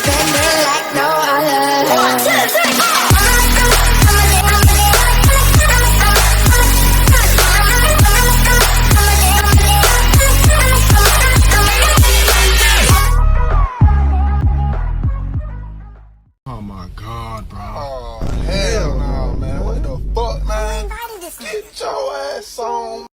spending like no other. 1, 2, 3. Oh my God, bro. Oh, hell no, man. What the fuck, man? Get your ass on,